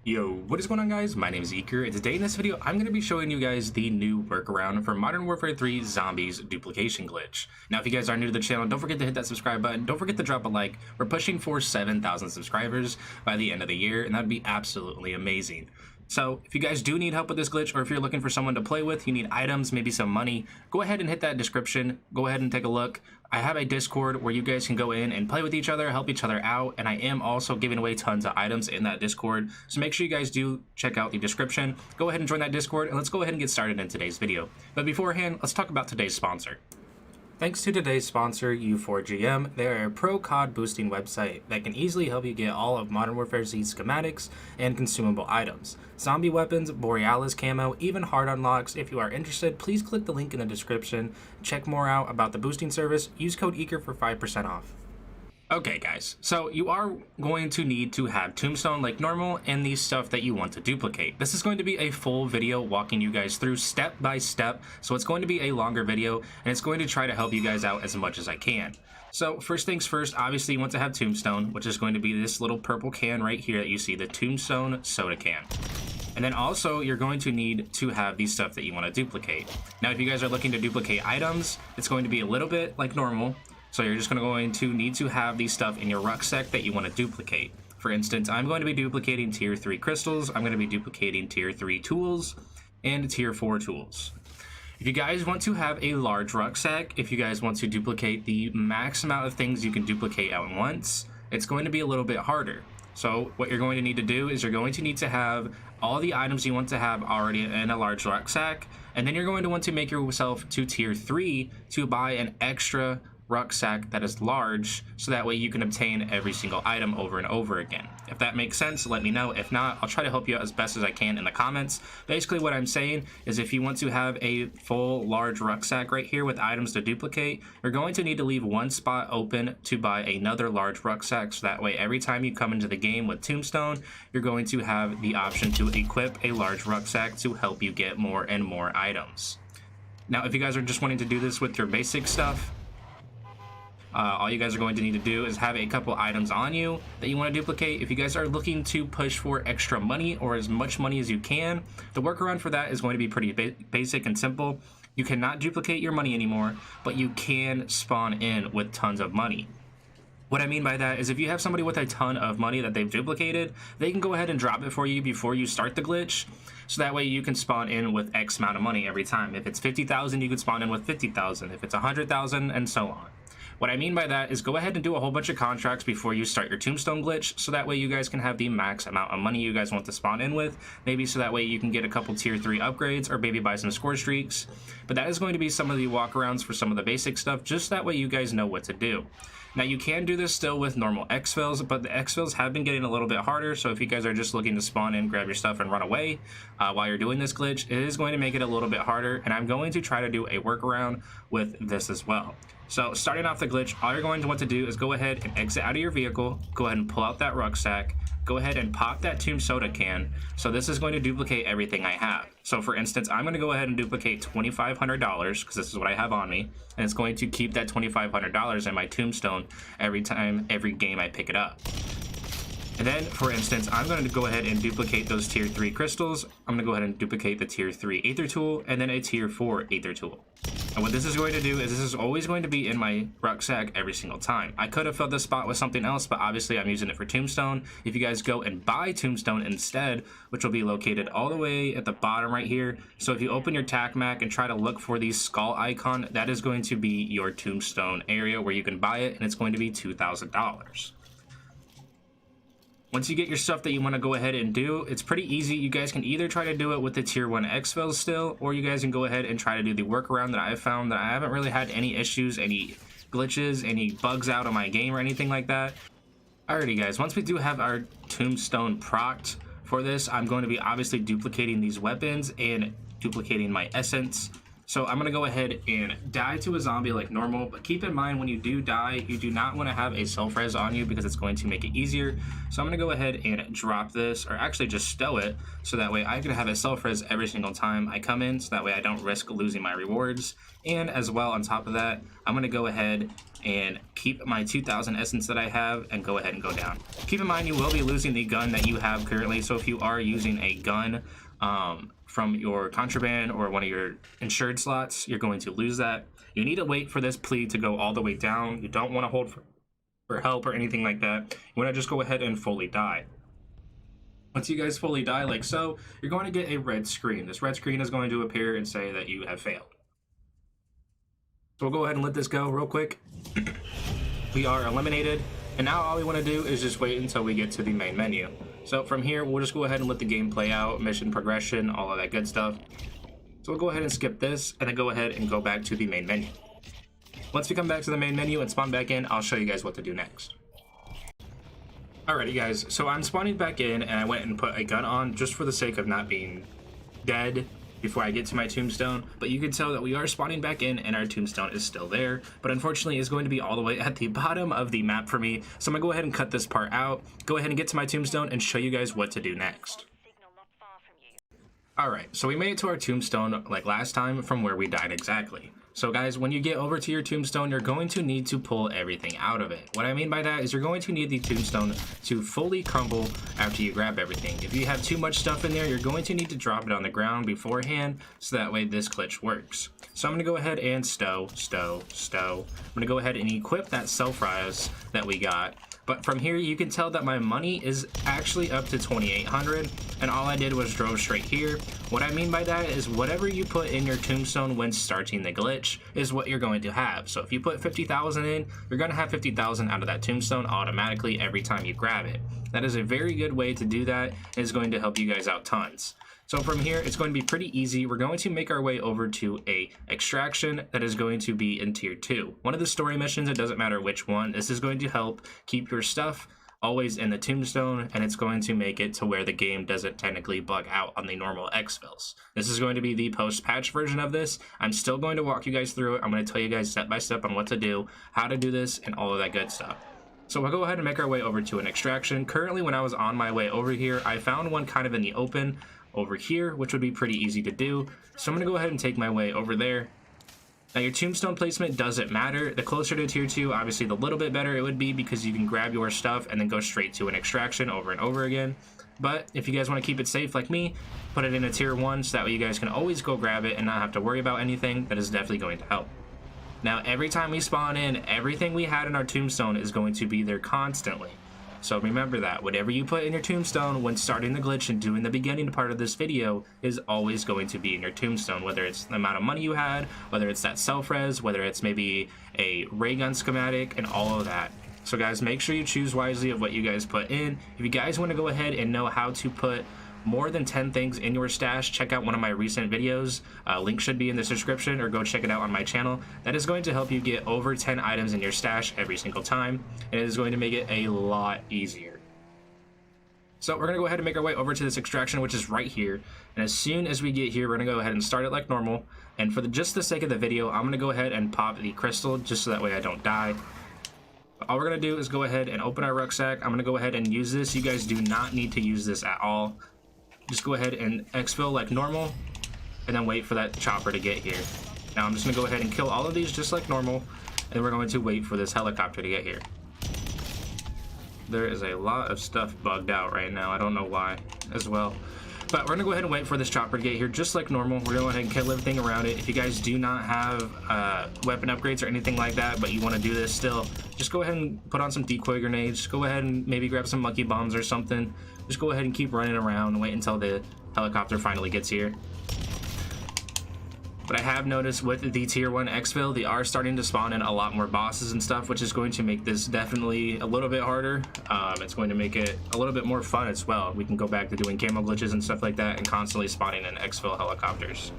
Yo, what is going on, guys? My name is Eker, and today in this video I'm going to be showing you guys the new workaround for Modern Warfare 3 Zombies Duplication glitch. Now, if you guys are new to the channel, don't forget to hit that subscribe button, don't forget to drop a like. We're pushing for 7,000 subscribers by the end of the year, and that'd be absolutely amazing. So if you guys do need help with this glitch, or if you're looking for someone to play with, you need items, maybe some money, go ahead and hit that description, go ahead and take a look. I have a Discord where you guys can go in and play with each other, help each other out, and I am also giving away tons of items in that Discord, so make sure you guys do check out the description. Go ahead and join that Discord, and let's go ahead and get started in today's video. But beforehand, let's talk about today's sponsor. Thanks to today's sponsor, U4GM, they are a pro COD boosting website that can easily help you get all of Modern Warfare Z's schematics and consumable items, zombie weapons, Borealis camo, even hard unlocks. If you are interested, please click the link in the description, check more out about the boosting service, use code EKER for 5% off. Okay guys, so you are going to need to have Tombstone like normal and the stuff that you want to duplicate. This is going to be a full video walking you guys through step by step, so it's going to be a longer video and it's going to try to help you guys out as much as I can. So first things first, obviously you want to have Tombstone, which is going to be this little purple can right here that you see, the Tombstone soda can. And then also you're going to need to have the stuff that you want to duplicate. Now if you guys are looking to duplicate items, it's going to be a little bit like normal. So you're just going to need to have these stuff in your rucksack that you want to duplicate. For instance, I'm going to be duplicating tier 3 crystals, I'm going to be duplicating tier 3 tools, and tier 4 tools. If you guys want to have a large rucksack, if you guys want to duplicate the max amount of things you can duplicate at once, it's going to be a little bit harder. So what you're going to need to do is you're going to need to have all the items you want to have already in a large rucksack, and then you're going to want to make yourself to tier 3 to buy an extra rucksack that is large, so that way you can obtain every single item over and over again. If that makes sense, let me know. If not, I'll try to help you out as best as I can in the comments. Basically what I'm saying is if you want to have a full large rucksack right here with items to duplicate, you're going to need to leave one spot open to buy another large rucksack, so that way every time you come into the game with Tombstone, you're going to have the option to equip a large rucksack to help you get more and more items. Now if you guys are just wanting to do this with your basic stuff, all you guys are going to need to do is have a couple items on you that you want to duplicate. If you guys are looking to push for extra money or as much money as you can, the workaround for that is going to be pretty basic and simple. You cannot duplicate your money anymore, but you can spawn in with tons of money. What I mean by that is if you have somebody with a ton of money that they've duplicated, they can go ahead and drop it for you before you start the glitch, so that way you can spawn in with X amount of money every time. If it's 50,000, you can spawn in with 50,000. If it's 100,000, and so on. What I mean by that is go ahead and do a whole bunch of contracts before you start your Tombstone glitch, so that way you guys can have the max amount of money you guys want to spawn in with, maybe so that way you can get a couple tier 3 upgrades or maybe buy some score streaks. But that is going to be some of the walkarounds for some of the basic stuff, just that way you guys know what to do. Now you can do this still with normal exfils, but the exfils have been getting a little bit harder, so if you guys are just looking to spawn in, grab your stuff, and run away while you're doing this glitch, it is going to make it a little bit harder, and I'm going to try to do a workaround with this as well. So starting off the glitch, all you're going to want to do is go ahead and exit out of your vehicle, go ahead and pull out that rucksack, go ahead and pop that Tomb soda can. So this is going to duplicate everything I have. So for instance, I'm going to go ahead and duplicate $2,500 because this is what I have on me, and it's going to keep that $2,500 in my Tombstone every game I pick it up. And then, for instance, I'm going to go ahead and duplicate those tier 3 crystals. I'm going to go ahead and duplicate the tier 3 Aether tool and then a tier 4 Aether tool. And what this is going to do is this is always going to be in my rucksack every single time. I could have filled this spot with something else, but obviously I'm using it for Tombstone. If you guys go and buy Tombstone instead, which will be located all the way at the bottom right here. So if you open your tac Mac and try to look for the skull icon, that is going to be your Tombstone area where you can buy it, and it's going to be $2,000. Once you get your stuff that you want to go ahead and do, it's pretty easy. You guys can either try to do it with the tier 1 exfils still, or you guys can go ahead and try to do the workaround that I've found that I haven't really had any issues, any glitches, any bugs out on my game or anything like that. Alrighty guys, once we do have our Tombstone procced for this, I'm going to be obviously duplicating these weapons and duplicating my essence. So I'm going to go ahead and die to a zombie like normal, but keep in mind when you do die, you do not want to have a self-res on you because it's going to make it easier. So I'm going to go ahead and drop this, or actually just stow it, so that way I can have a self-res every single time I come in, so that way I don't risk losing my rewards. And as well, on top of that, I'm going to go ahead and keep my 2000 essence that I have and go ahead and go down. Keep in mind you will be losing the gun that you have currently, so if you are using a gun from your contraband or one of your insured slots, you're going to lose that. You need to wait for this plea to go all the way down. You don't want to hold for help or anything like that. You want to just go ahead and fully die. Once you guys fully die like so, you're going to get a red screen. This red screen is going to appear and say that you have failed. So we'll go ahead and let this go real quick. We are eliminated, and now all we want to do is just wait until we get to the main menu. So from here, we'll just go ahead and let the game play out, mission progression, all of that good stuff. So we'll go ahead and skip this, and then go ahead and go back to the main menu. Once we come back to the main menu and spawn back in, I'll show you guys what to do next. Alrighty guys, so I'm spawning back in, and I went and put a gun on just for the sake of not being dead before I get to my tombstone, but you can tell that we are spawning back in and our tombstone is still there, but unfortunately it's going to be all the way at the bottom of the map for me. So I'm gonna go ahead and cut this part out, go ahead and get to my tombstone and show you guys what to do next. Alright, so we made it to our tombstone like last time from where we died exactly. So guys, when you get over to your tombstone, you're going to need to pull everything out of it. What I mean by that is you're going to need the tombstone to fully crumble after you grab everything. If you have too much stuff in there, you're going to need to drop it on the ground beforehand so that way this glitch works. So I'm going to go ahead and stow. I'm going to go ahead and equip that self-rise that we got. But from here, you can tell that my money is actually up to 2,800, and all I did was drove straight here. What I mean by that is whatever you put in your tombstone when starting the glitch is what you're going to have. So if you put 50,000 in, you're going to have 50,000 out of that tombstone automatically every time you grab it. That is a very good way to do that, and it's going to help you guys out tons. So from here, it's going to be pretty easy. We're going to make our way over to a extraction that is going to be in tier 2. One of the story missions, it doesn't matter which one. This is going to help keep your stuff always in the tombstone, and it's going to make it to where the game doesn't technically bug out on the normal exfils. This is going to be the post-patch version of this. I'm still going to walk you guys through it. I'm going to tell you guys step by step on what to do, how to do this, and all of that good stuff. So we'll go ahead and make our way over to an extraction. Currently, when I was on my way over here, I found one kind of in the open over here, which would be pretty easy to do. So I'm gonna go ahead and take my way over there. Now your tombstone placement doesn't matter. The closer to tier 2, obviously the little bit better it would be, because you can grab your stuff and then go straight to an extraction over and over again. But if you guys want to keep it safe like me, put it in a tier 1 so that way you guys can always go grab it and not have to worry about anything. That is definitely going to help. Now every time we spawn in, everything we had in our tombstone is going to be there constantly. So remember that whatever you put in your tombstone when starting the glitch and doing the beginning part of this video is always going to be in your tombstone, whether it's the amount of money you had, whether it's that self-res, whether it's maybe a ray gun schematic, and all of that. So guys, make sure you choose wisely of what you guys put in. If you guys want to go ahead and know how to put more than 10 things in your stash, check out one of my recent videos. Link should be in the description, or go check it out on my channel. That is going to help you get over 10 items in your stash every single time, and it is going to make it a lot easier. So we're going to go ahead and make our way over to this extraction, which is right here. And as soon as we get here, we're going to go ahead and start it like normal. And for just the sake of the video, I'm going to go ahead and pop the crystal just so that way I don't die. All we're going to do is go ahead and open our rucksack. I'm going to go ahead and use this. You guys do not need to use this at all. Just go ahead and exfil like normal, and then wait for that chopper to get here. Now I'm just going to go ahead and kill all of these just like normal, and we're going to wait for this helicopter to get here. There is a lot of stuff bugged out right now. I don't know why as well. But we're going to go ahead and wait for this chopper to get here just like normal. We're going to go ahead and kill everything around it. If you guys do not have weapon upgrades or anything like that, but you want to do this still, just go ahead and put on some decoy grenades. Just go ahead and maybe grab some monkey bombs or something. Just go ahead and keep running around and wait until the helicopter finally gets here. But I have noticed with the tier 1 exfil, they are starting to spawn in a lot more bosses and stuff, which is going to make this definitely a little bit harder. It's going to make it a little bit more fun as well. We can go back to doing camo glitches and stuff like that, and constantly spawning in exfil helicopters.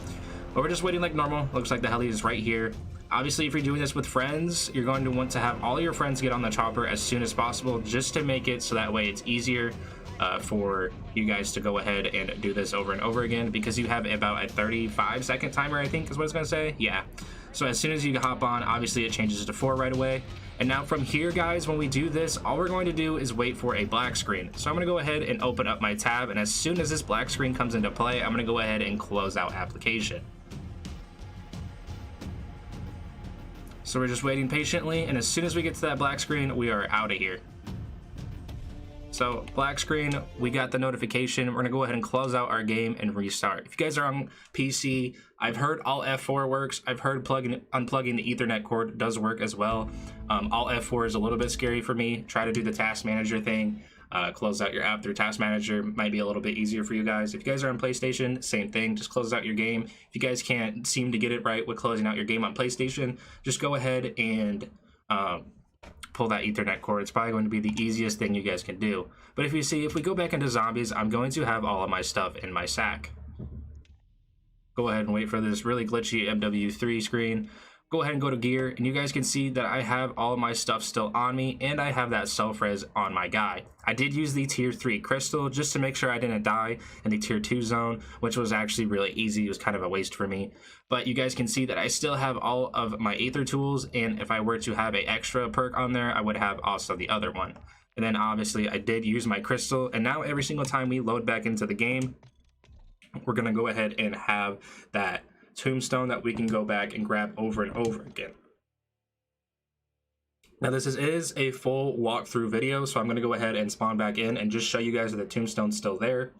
But we're just waiting like normal. Looks like the heli is right here. Obviously, if you're doing this with friends, you're going to want to have all your friends get on the chopper as soon as possible, just to make it so that way it's easier for you guys to go ahead and do this over and over again, because you have about a 35-second timer, I think is what it's going to say. Yeah. So as soon as you hop on, obviously it changes to 4 right away. And now from here, guys, when we do this, all we're going to do is wait for a black screen. So I'm going to go ahead and open up my tab, and as soon as this black screen comes into play, I'm going to go ahead and close out application. So we're just waiting patiently, and as soon as we get to that black screen, we are out of here. So black screen, we got the notification. We're gonna go ahead and close out our game and restart. If you guys are on PC, I've heard Alt F4 works. I've heard unplugging the Ethernet cord does work as well. Alt F4 is a little bit scary for me. Try to do the task manager thing. Close out your app through task manager might be a little bit easier for you guys. If you guys are on PlayStation, same thing, just close out your game. If you guys can't seem to get it right with closing out your game on PlayStation, just go ahead and pull that Ethernet cord. It's probably going to be the easiest thing you guys can do. But if we go back into zombies, I'm going to have all of my stuff in my sack. Go ahead and wait for this really glitchy MW3 screen. Go ahead and go to gear, and you guys can see that I have all of my stuff still on me, and I have that self-res on my guy. I did use the tier 3 crystal just to make sure I didn't die in the tier 2 zone, which was actually really easy. It was kind of a waste for me. But you guys can see that I still have all of my Aether tools, and if I were to have an extra perk on there, I would have also the other one. And then obviously I did use my crystal, and now every single time we load back into the game, we're gonna go ahead and have that tombstone that we can go back and grab over and over again. Now this is a full walkthrough video, so I'm going to go ahead and spawn back in and just show you guys that the tombstone's still there.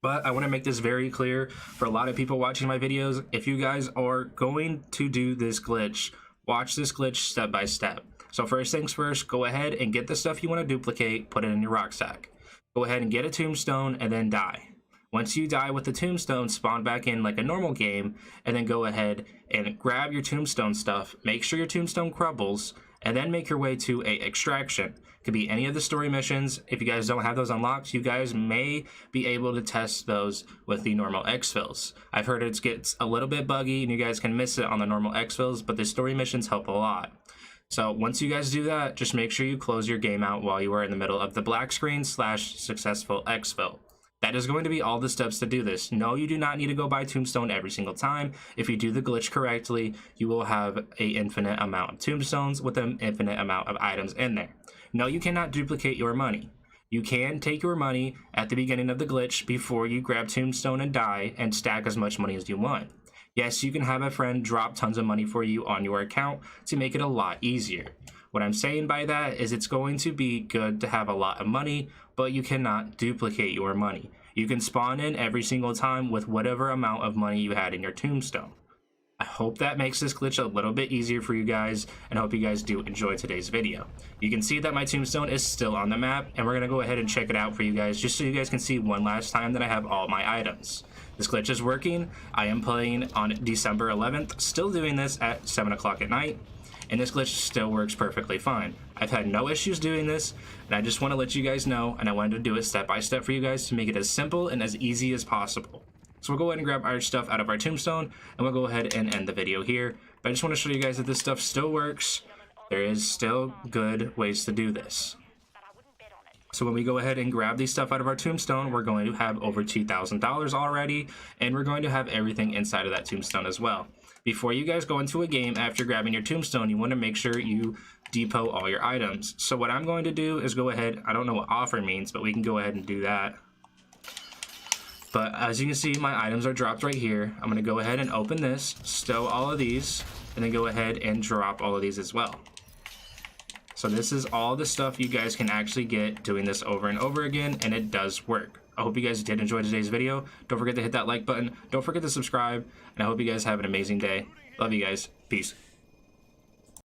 But I want to make this very clear for a lot of people watching my videos. If you guys are going to do this glitch, watch this glitch step by step. So first things first, go ahead and get the stuff you want to duplicate, put it in your rucksack. Go ahead and get a tombstone and then die. Once you die with the tombstone, spawn back in like a normal game, and then go ahead and grab your tombstone stuff, make sure your tombstone crumbles, and then make your way to a extraction. Could be any of the story missions. If you guys don't have those unlocked, you guys may be able to test those with the normal exfils. I've heard it gets a little bit buggy and you guys can miss it on the normal exfils, but the story missions help a lot. So once you guys do that, just make sure you close your game out while you are in the middle of the black screen / successful exfil. That is going to be all the steps to do this. No, you do not need to go buy tombstone every single time. If you do the glitch correctly, you will have an infinite amount of tombstones with an infinite amount of items in there. No, you cannot duplicate your money. You can take your money at the beginning of the glitch before you grab tombstone and die and stack as much money as you want. Yes, you can have a friend drop tons of money for you on your account to make it a lot easier. What I'm saying by that is it's going to be good to have a lot of money, but you cannot duplicate your money. You can spawn in every single time with whatever amount of money you had in your tombstone. I hope that makes this glitch a little bit easier for you guys, and I hope you guys do enjoy today's video. You can see that my tombstone is still on the map, and we're going to go ahead and check it out for you guys, just so you guys can see one last time that I have all my items. This glitch is working. I am playing on December 11th, still doing this at 7 o'clock at night. And this glitch still works perfectly fine. I've had no issues doing this, and I just want to let you guys know, and I wanted to do it step by step for you guys to make it as simple and as easy as possible. So we'll go ahead and grab our stuff out of our tombstone, and we'll go ahead and end the video here. But I just want to show you guys that this stuff still works. There is still good ways to do this. So when we go ahead and grab these stuff out of our tombstone, we're going to have over $2,000 already, and we're going to have everything inside of that tombstone as well. Before you guys go into a game, after grabbing your tombstone, you want to make sure you depot all your items. So what I'm going to do is go ahead, I don't know what offer means, but we can go ahead and do that. But as you can see, my items are dropped right here. I'm going to go ahead and open this, stow all of these, and then go ahead and drop all of these as well. So this is all the stuff you guys can actually get doing this over and over again, and it does work. I hope you guys did enjoy today's video. Don't forget to hit that like button. Don't forget to subscribe, and I hope you guys have an amazing day. Love you guys. Peace.